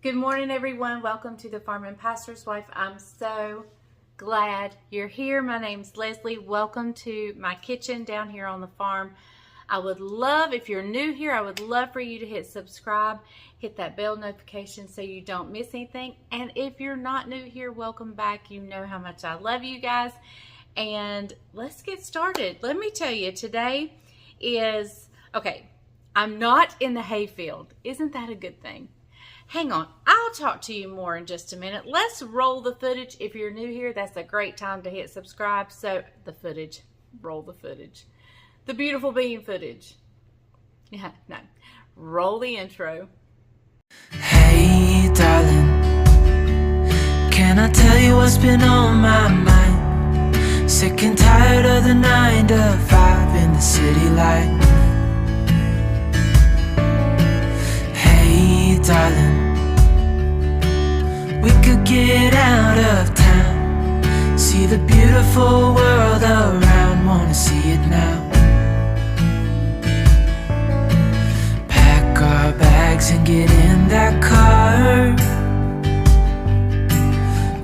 Good morning, everyone. Welcome to the Farm and Pastor's Wife. I'm so glad you're here. My name's Leslie. Welcome to my kitchen down here on the farm. I would love, if you're new here, I would love for you to hit subscribe, hit that bell notification so you don't miss anything. And if you're not new here, welcome back. You know how much I love you guys. And let's get started. Let me tell you, today is, okay, I'm not in the hayfield. Isn't that a good thing? Hang on, I'll talk to you more in just a minute. Let's roll the footage. If you're new here, that's a great time to hit subscribe. So the footage, roll the footage. The beautiful bean footage. Yeah, no, roll the intro. Hey darling, can I tell you what's been on my mind? Sick and tired of the 9 to 5 in the city life. Hey darling, we could get out of town, see the beautiful world around, wanna see it now. Pack our bags and get in that car,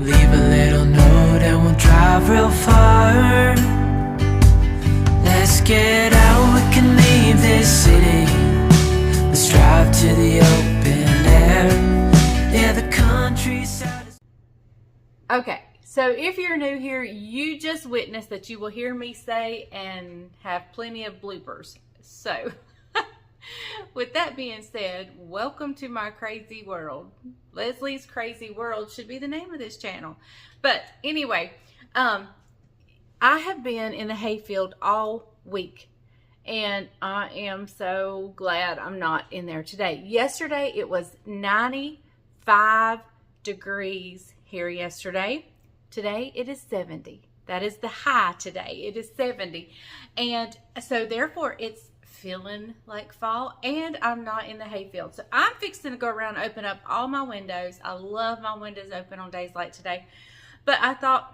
leave a little note and we'll drive real far. Let's get out, we can leave this city, let's drive to the open air. Yeah, the countryside is... Okay, so if you're new here, you just witnessed that you will hear me say and have plenty of bloopers. So, with that being said, welcome to my crazy world. Leslie's Crazy World should be the name of this channel. But anyway, I have been in the hayfield all week. And I am so glad I'm not in there today. Yesterday, it was 95 degrees here yesterday. Today, it is 70. That is the high today. It is 70. And so, therefore, it's feeling like fall. And I'm not in the hayfield. So, I'm fixing to go around and open up all my windows. I love my windows open on days like today. But I thought,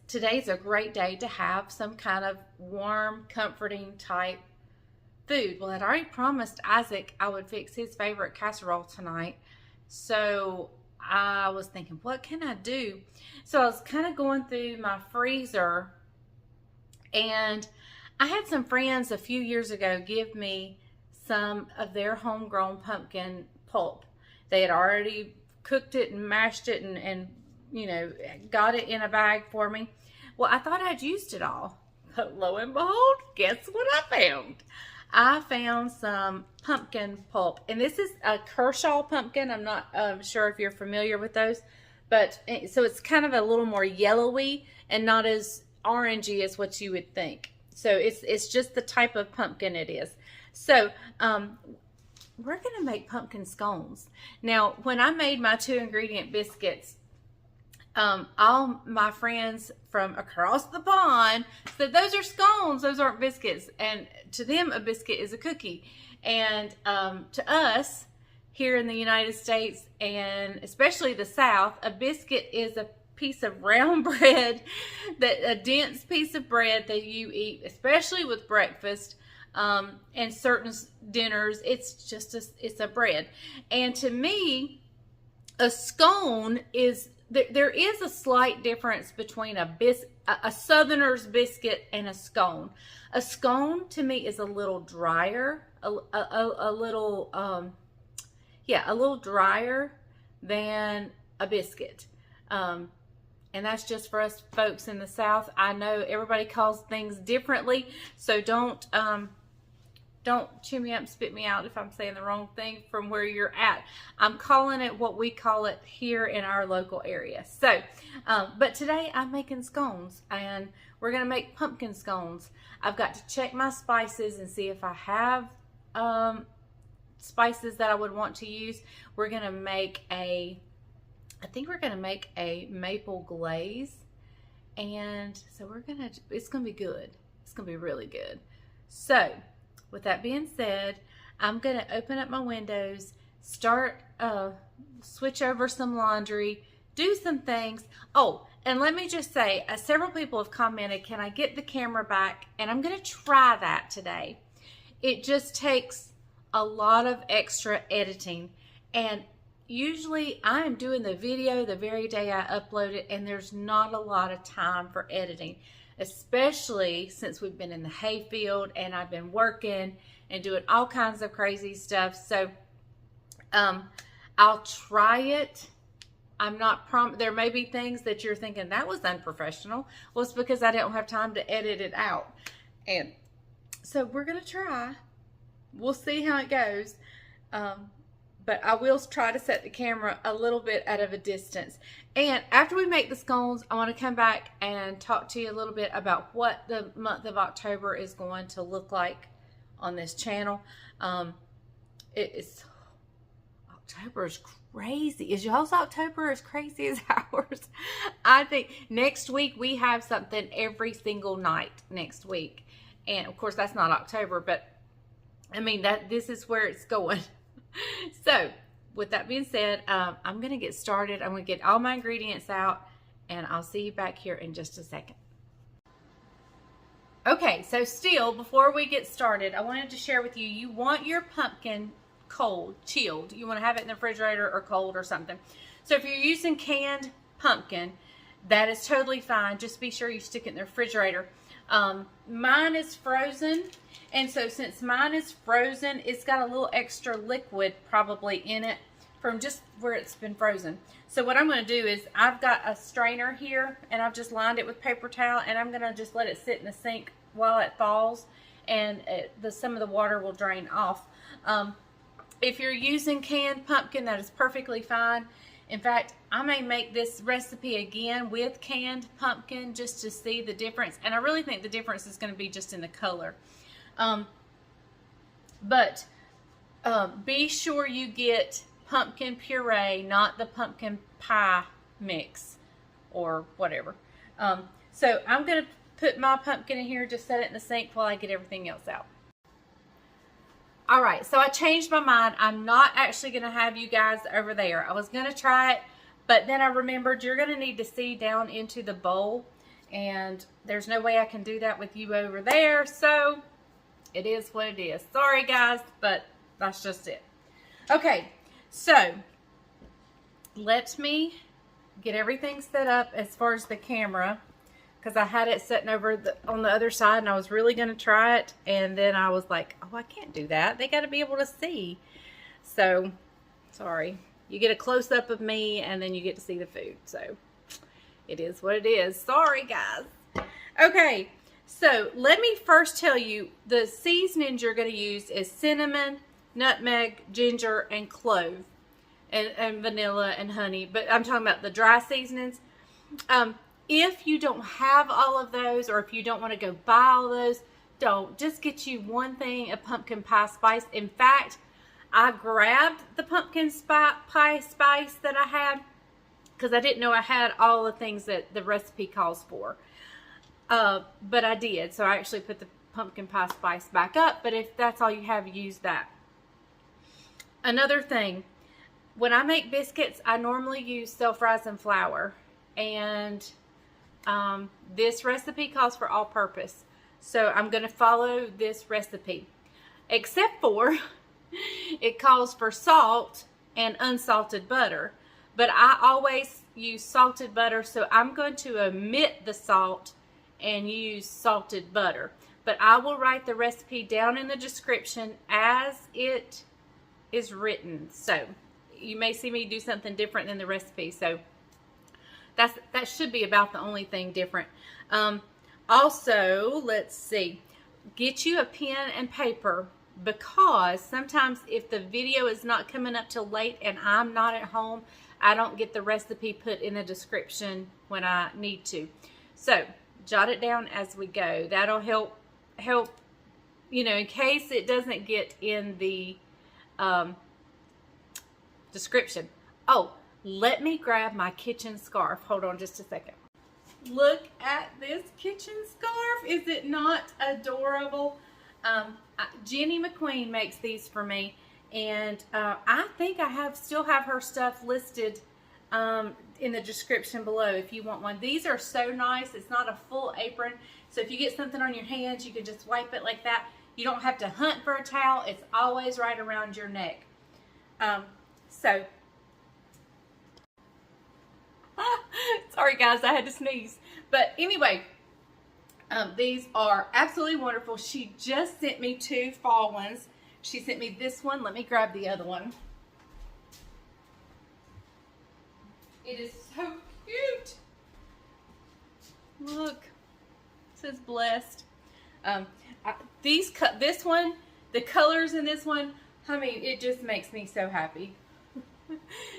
today's a great day to have some kind of warm, comforting type food. Well, I'd already promised Isaac I would fix his favorite casserole tonight. So I was thinking, what can I do? So I was kind of going through my freezer, and I had some friends a few years ago give me some of their homegrown pumpkin pulp. They had already cooked it and mashed it and you know, got it in a bag for me. Well, I thought I'd used it all. But lo and behold, guess what I found? I found some pumpkin pulp. And this is a Kershaw pumpkin. I'm not sure if you're familiar with those. But so it's kind of a little more yellowy and not as orangey as what you would think. So it's just the type of pumpkin it is. So we're going to make pumpkin scones. Now, when I made my 2-ingredient biscuits, all my friends from across the pond said, those are scones, those aren't biscuits. And to them, a biscuit is a cookie. And to us, here in the United States, and especially the South, a biscuit is a piece of round bread, a dense piece of bread that you eat, especially with breakfast and certain dinners. It's just it's a bread. And to me, a scone is... There is a slight difference between a Southerner's biscuit and a scone. A scone to me is a little drier, a little drier than a biscuit. And that's just for us folks in the South. I know everybody calls things differently, so don't chew me up, spit me out if I'm saying the wrong thing from where you're at. I'm calling it what we call it here in our local area. So, but today I'm making scones, and we're going to make pumpkin scones. I've got to check my spices and see if I have spices that I would want to use. We're going to make I think we're going to make a maple glaze. And so it's going to be good. It's going to be really good. So, with that being said, I'm going to open up my windows, switch over some laundry, do some things. Oh, and let me just say, several people have commented, can I get the camera back? And I'm going to try that today. It just takes a lot of extra editing. And usually I'm doing the video the very day I upload it, and there's not a lot of time for editing, especially since we've been in the hayfield and I've been working and doing all kinds of crazy stuff. So I'll try it. I'm not there may be things that you're thinking that was unprofessional. Well, it's because I don't have time to edit it out. And so we're going to try. We'll see how it goes. But I will try to set the camera a little bit out of a distance. And after we make the scones, I want to come back and talk to you a little bit about what the month of October is going to look like on this channel. October is crazy. Is y'all's October as crazy as ours? I think next week we have something every single night next week. And of course that's not October, but I mean this is where it's going. So with that being said, I'm going to get started. I'm going to get all my ingredients out and I'll see you back here in just a second. Okay, so still before we get started, I wanted to share with you, you want your pumpkin cold, chilled. You want to have it in the refrigerator or cold or something. So if you're using canned pumpkin, that is totally fine. Just be sure you stick it in the refrigerator. Mine is frozen, and so since mine is frozen, it's got a little extra liquid probably in it from just where it's been frozen. So what I'm going to do is I've got a strainer here and I've just lined it with paper towel, and I'm going to just let it sit in the sink while it thaws, and some of the water will drain off. If you're using canned pumpkin, that is perfectly fine. In fact, I may make this recipe again with canned pumpkin just to see the difference. And I really think the difference is going to be just in the color. Be sure you get pumpkin puree, not the pumpkin pie mix or whatever. So I'm going to put my pumpkin in here, just set it in the sink while I get everything else out. All right, so I changed my mind. I'm not actually going to have you guys over there. I was going to try it, but then I remembered you're going to need to see down into the bowl, and there's no way I can do that with you over there, so it is what it is. Sorry, guys, but that's just it. Okay, so let me get everything set up as far as the camera, because I had it sitting over on the other side, and I was really going to try it, and then I was like, oh, I can't do that. They got to be able to see. So, sorry. You get a close-up of me, and then you get to see the food. So, it is what it is. Sorry, guys. Okay, so let me first tell you, the seasonings you're going to use is cinnamon, nutmeg, ginger, and clove, and vanilla and honey. But I'm talking about the dry seasonings. If you don't have all of those, or if you don't want to go buy all those, don't. Just get you one thing of pumpkin pie spice. In fact, I grabbed the pumpkin pie spice that I had because I didn't know I had all the things that the recipe calls for. But I did. So I actually put the pumpkin pie spice back up. But if that's all you have, use that. Another thing, when I make biscuits, I normally use self-rising flour. And this recipe calls for all-purpose, so I'm going to follow this recipe, except for it calls for salt and unsalted butter, but I always use salted butter, so I'm going to omit the salt and use salted butter. But I will write the recipe down in the description as it is written, so you may see me do something different than the recipe. So that should be about the only thing different. Also, let's see. Get you a pen and paper, because sometimes if the video is not coming up till late and I'm not at home, I don't get the recipe put in the description when I need to. So, jot it down as we go. That'll help, you know, in case it doesn't get in the description. Oh, let me grab my kitchen scarf. Hold on just a second. Look at this kitchen scarf. Is it not adorable? JennyMcQueen makes these for me, and I think I still have her stuff listed in the description below if you want one. These are so nice. It's not a full apron, so if you get something on your hands, you can just wipe it like that. You don't have to hunt for a towel. It's always right around your neck. So Sorry guys, I had to sneeze. But anyway, these are absolutely wonderful. She just sent me 2 fall ones. She sent me this one. Let me grab the other one. It is so cute. Look, it says Blessed. This one, the colors in this one, I mean, it just makes me so happy.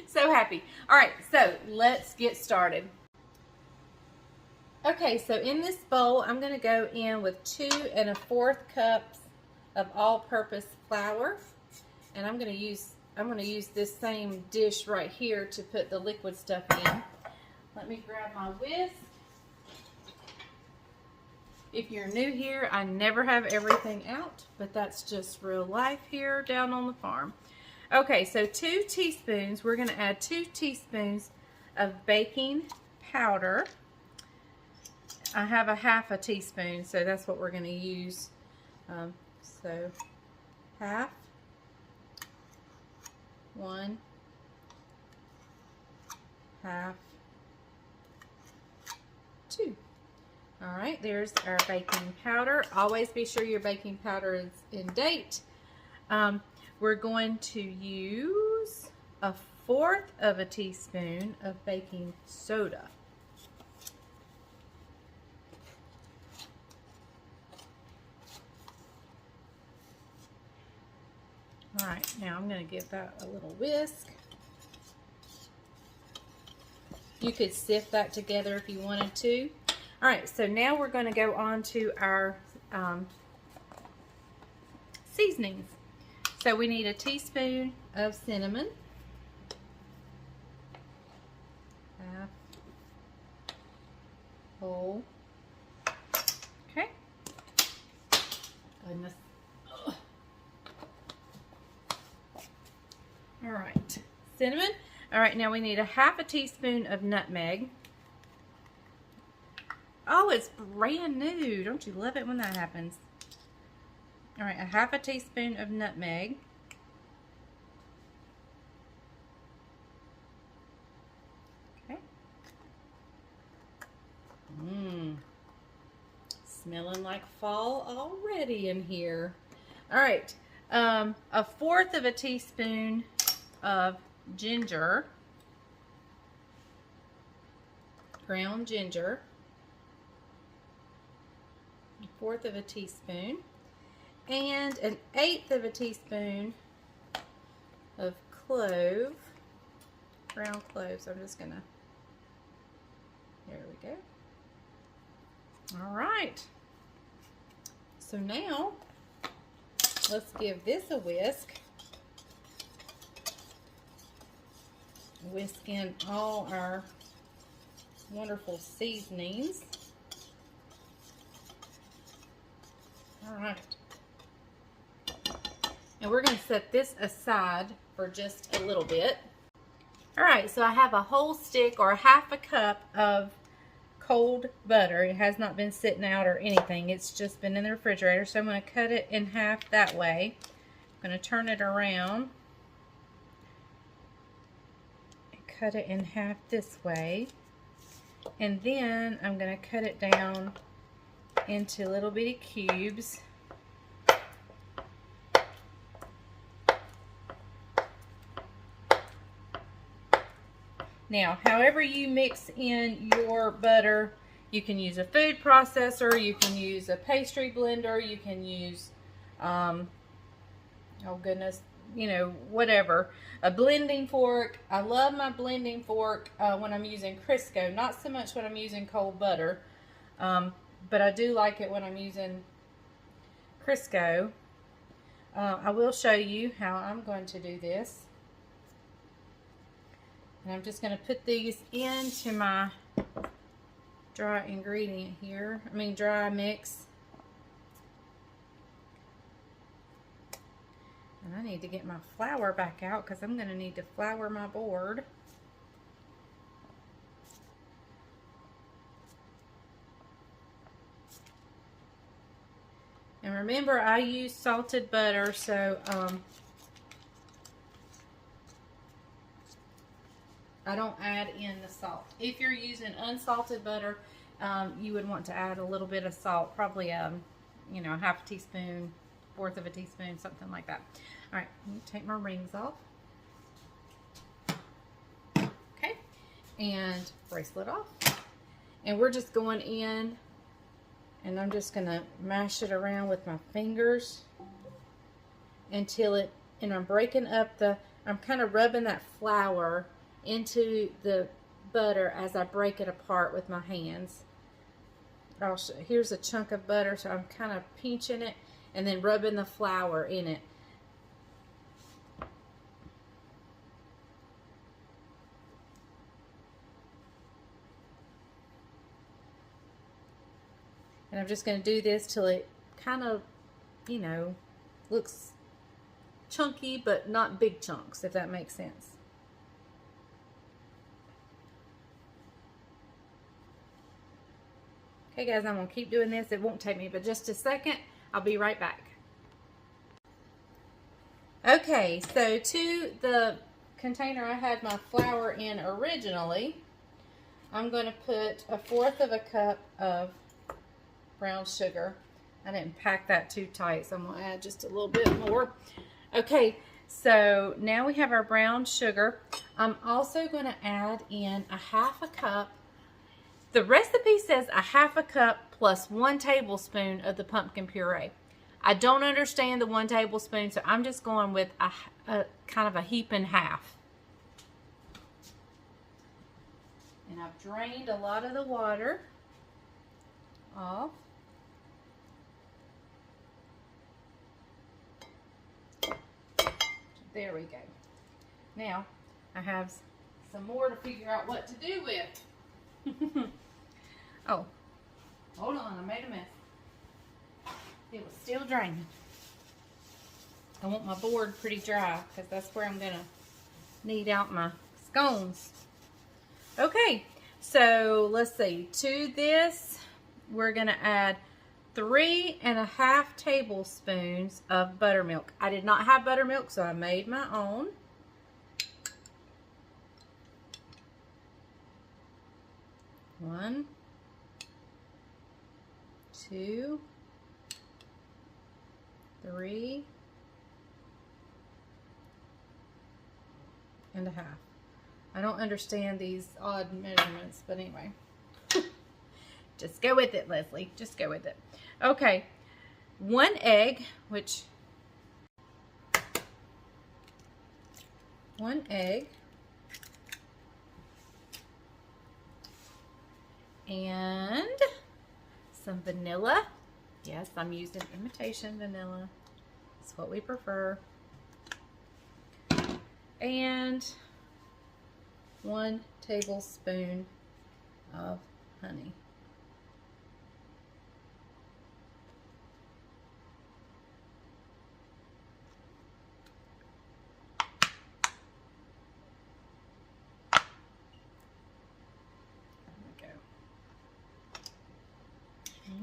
So happy. All right, so let's get started. Okay, so in this bowl, I'm going to go in with 2 1/4 cups of all-purpose flour, and I'm going to use this same dish right here to put the liquid stuff in. Let me grab my whisk. If you're new here, I never have everything out, but that's just real life here down on the farm. Okay, so 2 teaspoons, we're going to add 2 teaspoons of baking powder. I have a 1/2 teaspoon, so that's what we're going to use. So 1/2, 1, 1/2, 2. All right, there's our baking powder. Always be sure your baking powder is in date. We're going to use 1/4 teaspoon of baking soda. All right, now I'm going to give that a little whisk. You could sift that together if you wanted to. All right, so now we're going to go on to our seasonings. So we need a teaspoon of cinnamon, 1/2 whole. Okay. Goodness. Ugh. All right, cinnamon. All right, now we need a 1/2 teaspoon of nutmeg. Oh, it's brand new. Don't you love it when that happens? All right, a 1/2 teaspoon of nutmeg. Okay. Smelling like fall already in here. All right, 1/4 teaspoon of ginger, ground ginger. 1/4 teaspoon, and 1/8 teaspoon of ground cloves. I'm just gonna, there we go. All right, so now let's give this a whisk. Whisk in all our wonderful seasonings. All right, and we're going to set this aside for just a little bit. All right, so I have a whole stick or 1/2 cup of cold butter. It has not been sitting out or anything. It's just been in the refrigerator. So I'm going to cut it in half that way. I'm going to turn it around and cut it in half this way. And then I'm going to cut it down into little bitty cubes. Now, however you mix in your butter, you can use a food processor, you can use a pastry blender, you can use, oh goodness, you know, whatever. A blending fork. I love my blending fork when I'm using Crisco, not so much when I'm using cold butter. But I do like it when I'm using Crisco. I will show you how I'm going to do this. And I'm just going to put these into my dry ingredient here. Dry mix. And I need to get my flour back out because I'm going to need to flour my board. And remember, I use salted butter, so I don't add in the salt. If you're using unsalted butter, you would want to add a little bit of salt, probably you know, a half a teaspoon, fourth of a teaspoon, something like that. All right, let me take my rings off. Okay, and bracelet off. And we're just going in, and I'm just gonna mash it around with my fingers until it, and I'm breaking up I'm kind of rubbing that flour into the butter as I break it apart with my hands. Here's a chunk of butter, so I'm kind of pinching it and then rubbing the flour in it. And I'm just going to do this till it kind of, you know, looks chunky, but not big chunks, if that makes sense. Okay guys, I'm going to keep doing this. It won't take me but just a second. I'll be right back. Okay, so to the container I had my flour in originally, I'm going to put 1/4 of a cup of brown sugar. I didn't pack that too tight, so I'm going to add just a little bit more. Okay, so now we have our brown sugar. I'm also going to add in 1/2 cup. The recipe says 1/2 cup plus 1 tablespoon of the pumpkin puree. I don't understand the 1 tablespoon, so I'm just going with a kind of a heap and half. And I've drained a lot of the water off. There we go. Now, I have some more to figure out what to do with. Oh, hold on, I made a mess. It was still draining. I want my board pretty dry because that's where I'm going to knead out my scones. Okay, so let's see. To this, we're going to add 3½ tablespoons of buttermilk. I did not have buttermilk, so I made my own. One, 2, 3 and a half. I don't understand these odd measurements, but anyway. Just go with it, Leslie. Just go with it. Okay, 1 egg, which 1 egg, and some vanilla. Yes, I'm using imitation vanilla. It's what we prefer. And 1 tablespoon of honey.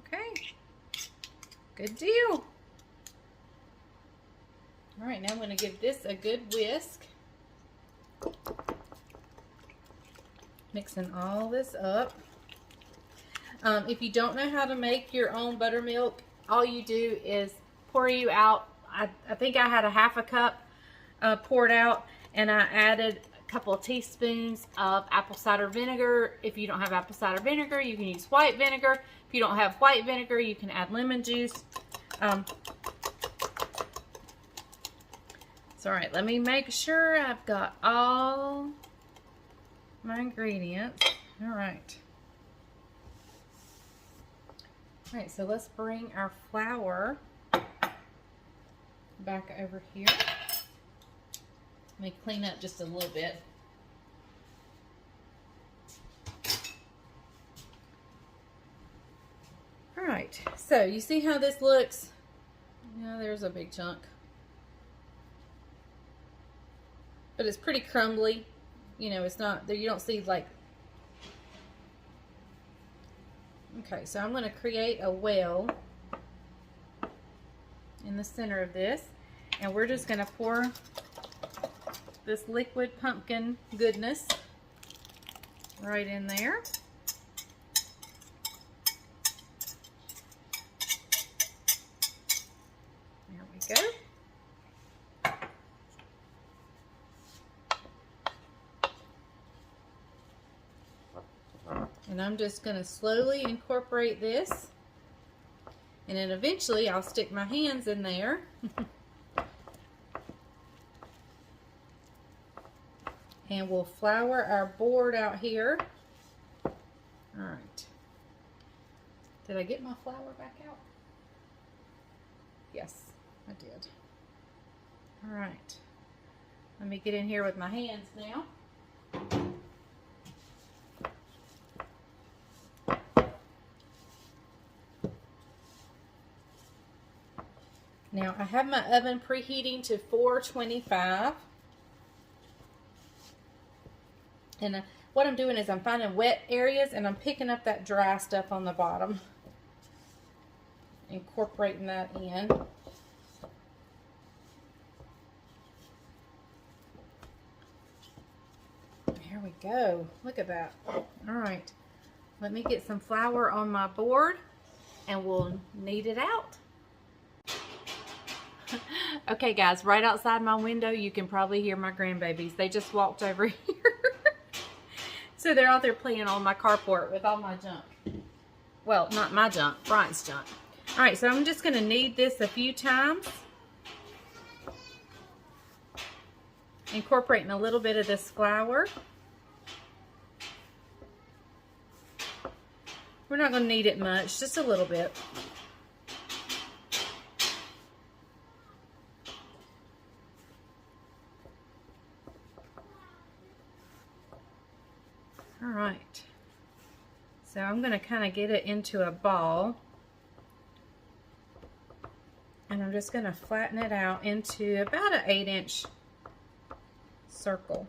Okay, good deal. All right, now I'm going to give this a good whisk. Mixing all this up. If you don't know how to make your own buttermilk, all you do is pour you out. I think I had 1/2 cup poured out, and I added a couple of teaspoons of apple cider vinegar. If you don't have apple cider vinegar, you can use white vinegar. If you don't have white vinegar, you can add lemon juice. It's all right. Let me make sure I've got all my ingredients. All right. All right, so let's bring our flour back over here. Let me clean up just a little bit. All right, so you see how this looks? Yeah, there's a big chunk. But it's pretty crumbly. You know, it's not, you don't see like. Okay, so I'm going to create a well in the center of this. And we're just going to pour this liquid pumpkin goodness right in there. There we go. And I'm just going to slowly incorporate this. And then eventually I'll stick my hands in there. And we'll flour our board out here. Alright. Did I get my flour back out? Yes, I did. Alright. Let me get in here with my hands now. Now I have my oven preheating to 425. And what I'm doing is I'm finding wet areas and I'm picking up that dry stuff on the bottom. Incorporating that in. There we go. Look at that. Alright. Let me get some flour on my board and we'll knead it out. Okay guys, right outside my window you can probably hear my grandbabies. They just walked over here. So they're out there playing on my carport with all my junk. Well, not my junk, Brian's junk. Alright, so I'm just going to knead this a few times. Incorporating a little bit of this flour. We're not going to knead it much, just a little bit. Alright, so I'm going to kind of get it into a ball, and I'm just going to flatten it out into about an 8-inch circle.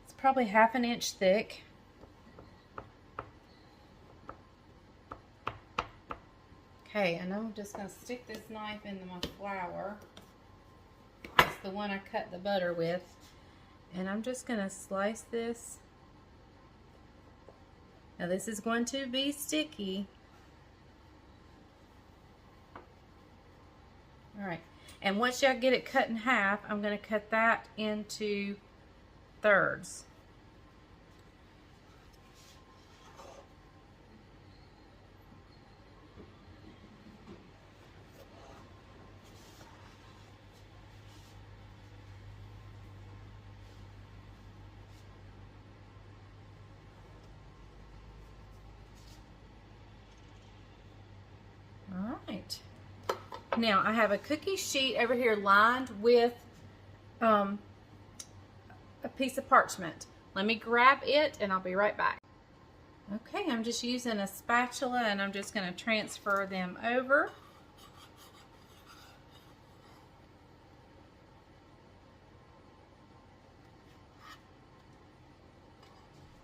It's probably half an inch thick. Okay, and I'm just going to stick this knife into my flour. The one I cut the butter with, and I'm just going to slice this. Now this is going to be sticky. Alright, and once y'all get it cut in half, I'm going to cut that into thirds. Alright, now I have a cookie sheet over here lined with a piece of parchment. Let me grab it and I'll be right back. Okay, I'm just using a spatula and I'm just going to transfer them over.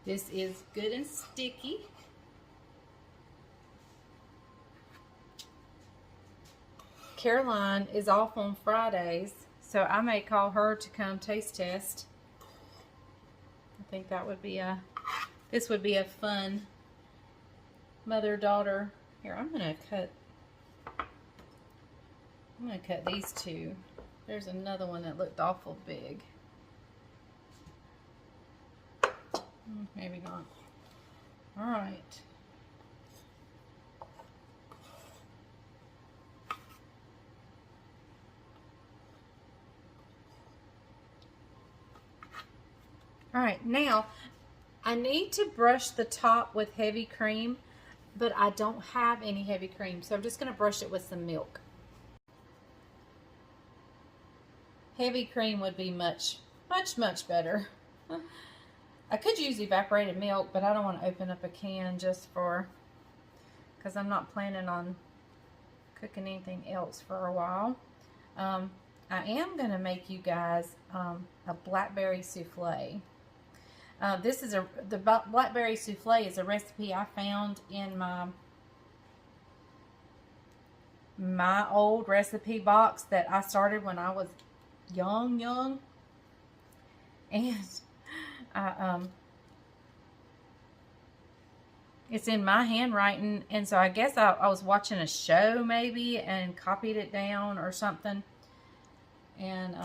This is good and sticky. Caroline is off on Fridays, so I may call her to come taste test. I think that would be this would be a fun mother-daughter. Here, I'm gonna cut these two. There's another one that looked awful big. Maybe not. All right. Alright, now I need to brush the top with heavy cream, but I don't have any heavy cream, so I'm just going to brush it with some milk. Heavy cream would be much better. I could use evaporated milk, but I don't want to open up a can just because I'm not planning on cooking anything else for a while. I am going to make you guys a Blackberry Souffle. The Blackberry Souffle is a recipe I found in my old recipe box that I started when I was young. And it's in my handwriting, and so I guess I was watching a show maybe and copied it down or something. And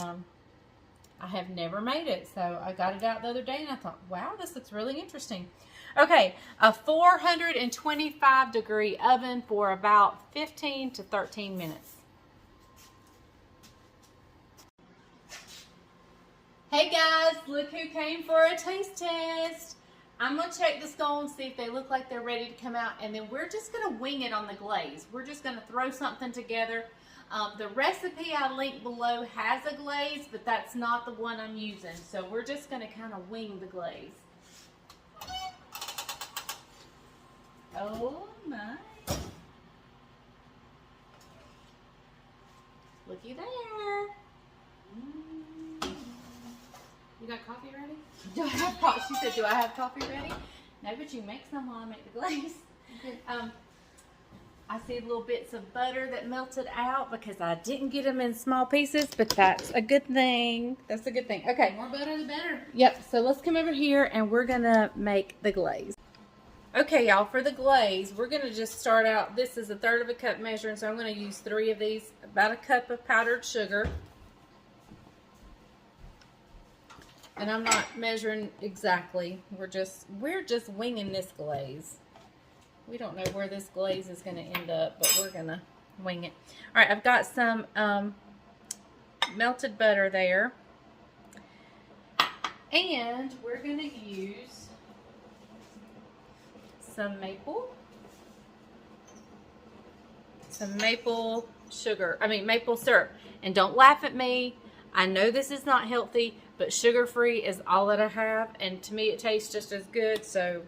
I have never made it, so I got it out the other day and I thought, wow, this looks really interesting. Okay, a 425 degree oven for about 15 to 13 minutes. Hey guys, look who came for a taste test. I'm going to check the scones, see if they look like they're ready to come out, and then we're just going to wing it on the glaze. We're just going to throw something together. The recipe I linked below has a glaze, but that's not the one I'm using. So we're just going to kind of wing the glaze. Oh my. Looky there. You got coffee ready? Do I have coffee? She said, do I have coffee ready? No, but you make some while I make the glaze. Okay. I see little bits of butter that melted out because I didn't get them in small pieces, but that's a good thing. That's a good thing. Okay. The more butter, the better. Yep, so let's come over here and we're going to make the glaze. Okay, y'all, for the glaze, we're going to just start out. This is 1/3 of a cup measuring, so I'm going to use 3 of these. About a cup of powdered sugar. And I'm not measuring exactly. We're just winging this glaze. We don't know where this glaze is going to end up, but we're going to wing it. All right, I've got some melted butter there. And we're going to use some maple sugar. I mean, maple syrup. And don't laugh at me. I know this is not healthy, but sugar-free is all that I have. And to me, it tastes just as good, so...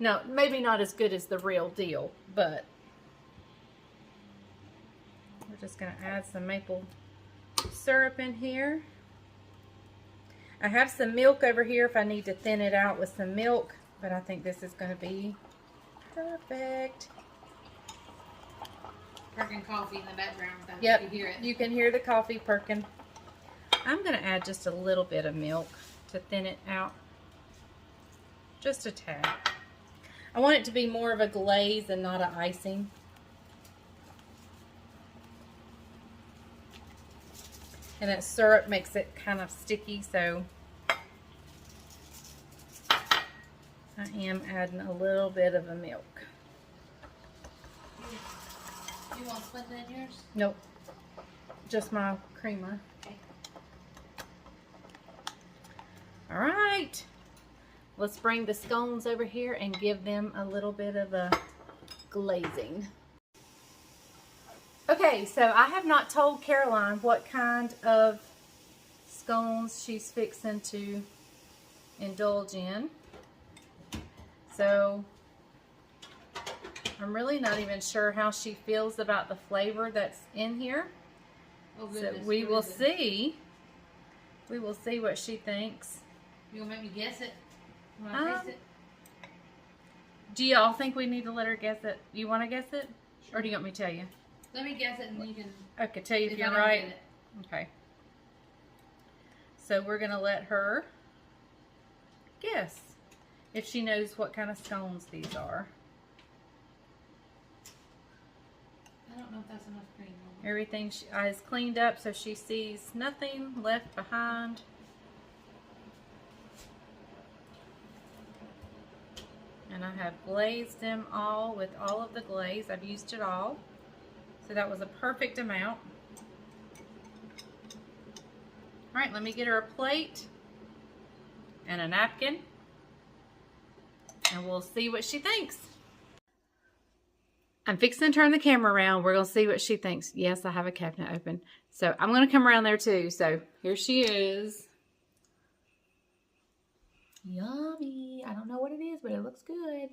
No, maybe not as good as the real deal, but we're just going to add some maple syrup in here. I have some milk over here if I need to thin it out with some milk, but I think this is going to be perfect. Perking coffee in the background. Yep, You hear it. you can hear the coffee perking. I'm going to add just a little bit of milk to thin it out. Just a tad. I want it to be more of a glaze and not an icing. And that syrup makes it kind of sticky, so I am adding a little bit of a milk. You want to split it in yours? Nope, just my creamer. Okay. All right. Let's bring the scones over here and give them a little bit of a glazing. Okay, so I have not told Caroline what kind of scones she's fixing to indulge in. So I'm really not even sure how she feels about the flavor that's in here. Oh, goodness. So we will What is it? see. We will see what she thinks. You gonna make me guess it? You wanna taste it? Do y'all think we need to let her guess it? You want to guess it? Sure. Or do you want me to tell you? Let me guess it and you can... Okay, tell you if I you're don't right. get it. Okay. So we're going to let her guess if she knows what kind of scones these are. I don't know if that's enough cream. Everything is cleaned up so she sees nothing left behind. And I have glazed them all with all of the glaze. I've used it all. So that was a perfect amount. All right, let me get her a plate and a napkin. And we'll see what she thinks. I'm fixing to turn the camera around. We're going to see what she thinks. Yes, I have a cabinet open. So I'm going to come around there too. So here she is. Yummy. I don't know what it is, but it looks good.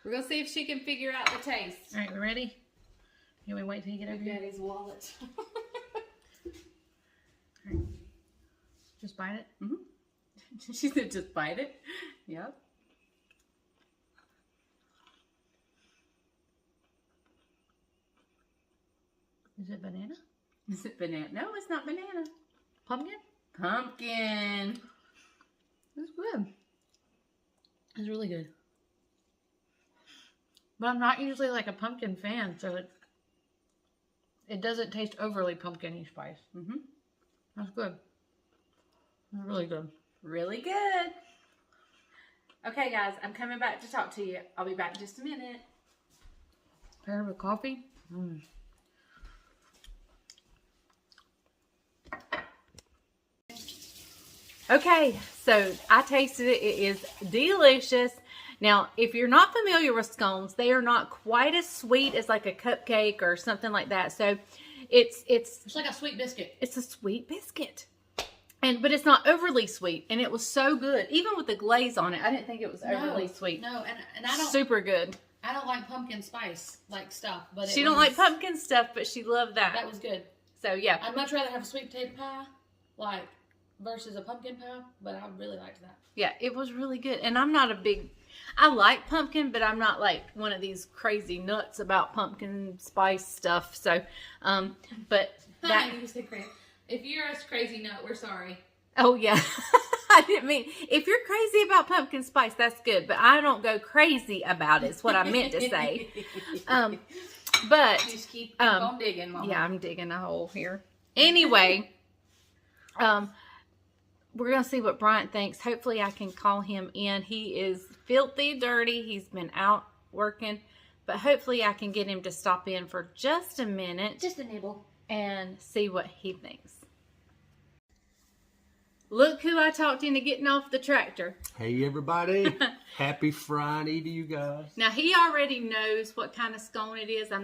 We're going to see if she can figure out the taste. All right, we ready? Can we wait till you get over here? Daddy's wallet. All right. Just bite it. Mm-hmm. She said just bite it. Yep. Is it banana? Is it banana? No, it's not banana. Pumpkin? Pumpkin. It's good. It's really good. But I'm not usually like a pumpkin fan, so it doesn't taste overly pumpkin-y spice. Mm-hmm. That's good. That's really good. Really good. Okay, guys, I'm coming back to talk to you. I'll be back in just a minute. Paired with coffee? Mm. Okay, so I tasted it. It is delicious. Now, if you're not familiar with scones, they are not quite as sweet as like a cupcake or something like that. So it's like a sweet biscuit. It's a sweet biscuit. But it's not overly sweet, and it was so good. Even with the glaze on it, I didn't think it was overly sweet. No, and I don't super good. I don't like pumpkin spice like stuff, but She don't like pumpkin stuff, but she loved that. That was good. So yeah, I'd much rather have a sweet potato pie, versus a pumpkin pie, but I really liked that. Yeah, it was really good. And I'm not I like pumpkin, but I'm not like one of these crazy nuts about pumpkin spice stuff. So, but that. You said crazy. If you're a crazy nut, we're sorry. Oh yeah, I didn't mean. If you're crazy about pumpkin spice, that's good. But I don't go crazy about it. Is what I meant to say. But just keep on digging, Mama. Yeah, I'm digging a hole here. Anyway, we're gonna see what Bryant thinks. Hopefully, I can call him in. He is filthy dirty. He's been out working, but hopefully, I can get him to stop in for just a minute, Just a nibble. and see what he thinks. Look who I talked into getting off the tractor. Hey everybody, happy Friday to you guys. Now he already knows what kind of scone it is. I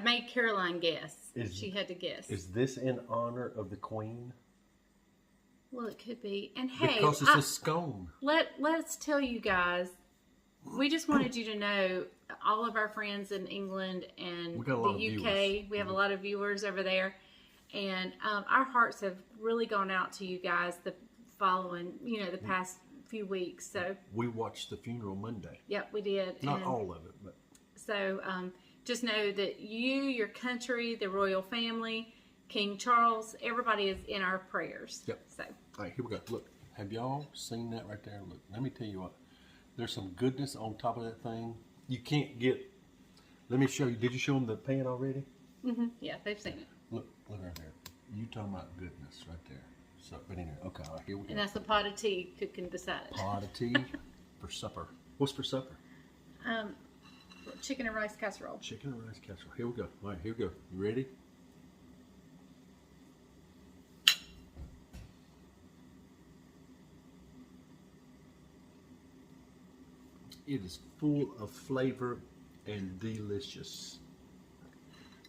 made Caroline guess. She had to guess. Is this in honor of the Queen? Well, it could be. And hey, Because it's a scone. let's tell you guys, we just wanted you to know, all of our friends in England and We got a lot the of UK, viewers. we have a lot of viewers over there. And our hearts have really gone out to you guys the past few weeks. So We watched the funeral Monday. yep, we did. Not And all of it, but so just know that you, your country, the royal family, King Charles, everybody is in our prayers. Yep. So all right, here we go. Look, have y'all seen that right there? Look, let me tell you what. There's some goodness on top of that thing. You can't get. Let me show you. Did you show them the pan already? yeah, they've seen it. Look right there. You talking about goodness right there. So, but anyway, okay, all right, here we go. And that's a pot of tea cooking beside it. Pot of tea for supper. What's for supper? Chicken and rice casserole. Chicken and rice casserole. Here we go. All right, here we go. You ready? It is full of flavor and delicious.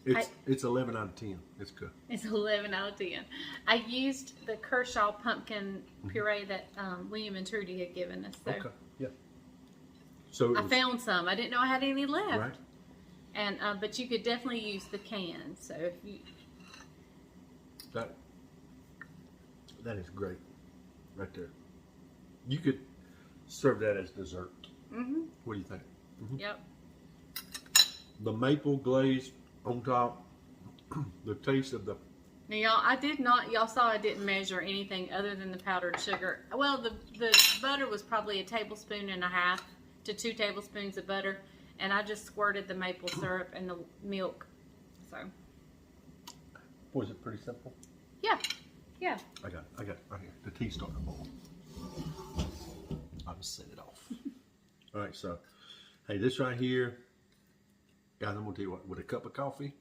It's 11 out of 10. It's good. It's 11 out of 10. I used the Kershaw pumpkin puree that William and Trudy had given us. So Okay. Yeah. So I found some. I didn't know I had any left. right. And but you could definitely use the can. So if you That is great, right there. You could serve that as dessert. What do you think? Yep. The maple glaze on top, the taste of the. Now y'all saw I didn't measure anything other than the powdered sugar. Well, the butter was probably 1.5 tablespoons to 2 tablespoons of butter, and I just squirted the maple syrup and the milk. So. Was it pretty simple? Yeah. Yeah. I got it right here. The tea's starting to boil. I'll just set it off. All right, so, hey, this right here, guys, I'm gonna tell you what, with a cup of coffee,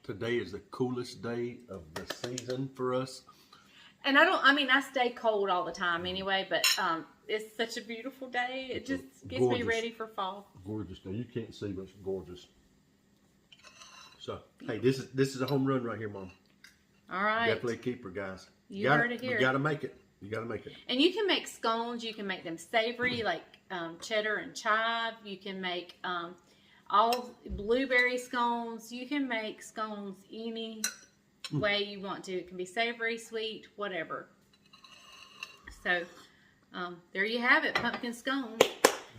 today is the coolest day of the season for us. And I stay cold all the time anyway, but it's such a beautiful day. It just gets me ready for fall. Gorgeous day. You can't see, but it's gorgeous. So, hey, this is a home run right here, Mom. All right. Definitely a keeper, guys. You heard it here. You gotta make it. You gotta make it. And you can make scones. You can make them savory, like cheddar and chive. You can make all blueberry scones. You can make scones any way you want to. It can be savory, sweet, whatever. So there you have it, pumpkin scones.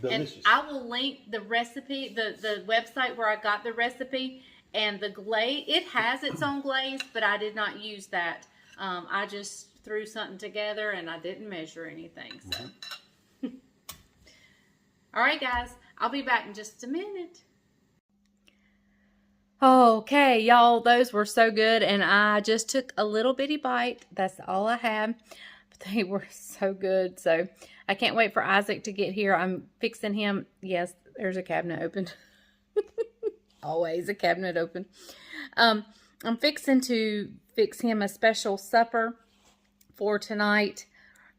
Delicious. And I will link the recipe, the website where I got the recipe, And the glaze, it has its own glaze, but I did not use that. I just threw something together and I didn't measure anything. So, all right, guys, I'll be back in just a minute. Okay, y'all, those were so good, and I just took a little bitty bite. That's all I had, but they were so good. So I can't wait for Isaac to get here. I'm fixing him. Yes, there's a cabinet open. Always a cabinet open. I'm fixing to fix him a special supper for tonight.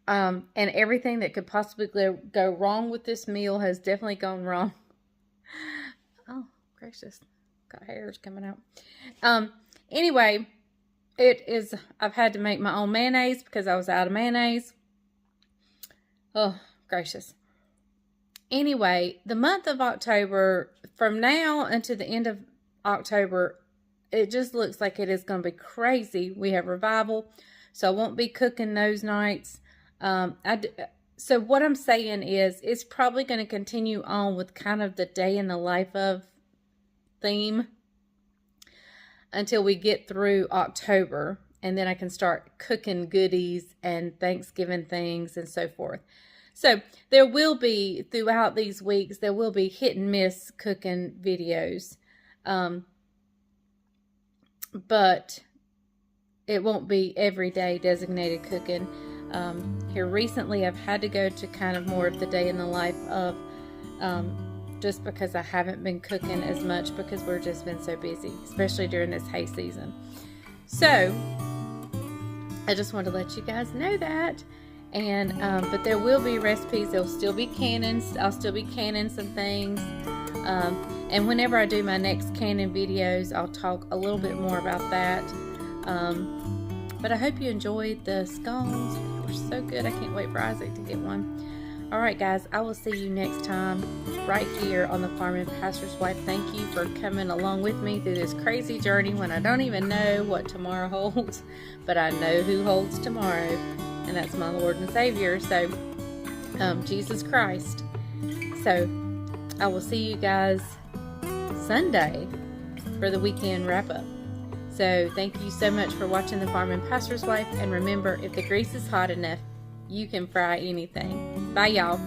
And everything that could possibly go wrong with this meal has definitely gone wrong. Oh, gracious. Got hairs coming out. Anyway, I've had to make my own mayonnaise because I was out of mayonnaise. Oh, gracious. Anyway, the month of October, from now until the end of October, it just looks like it is going to be crazy. We have revival, so I won't be cooking those nights. So what I'm saying is, it's probably going to continue on with kind of the day in the life of theme until we get through October, and then I can start cooking goodies and Thanksgiving things and so forth. So there will be, throughout these weeks, there will be hit and miss cooking videos, but it won't be everyday designated cooking. Here recently I've had to go to kind of more of the day in the life of, just because I haven't been cooking as much because we've just been so busy, especially during this hay season. So I just wanted to let you guys know that. And but there will be recipes. There'll still be cannons. I'll still be canning some things. And whenever I do my next canning videos, I'll talk a little bit more about that. But I hope you enjoyed the scones. They were so good. I can't wait for Isaac to get one. Alright guys, I will see you next time right here on the Farm and Pastor's Wife. Thank you for coming along with me through this crazy journey when I don't even know what tomorrow holds. But I know who holds tomorrow, and that's my Lord and Savior. So, Jesus Christ. So, I will see you guys Sunday for the weekend wrap-up. So, thank you so much for watching the Farm and Pastor's Wife. And remember, if the grease is hot enough, you can fry anything. Bye, y'all.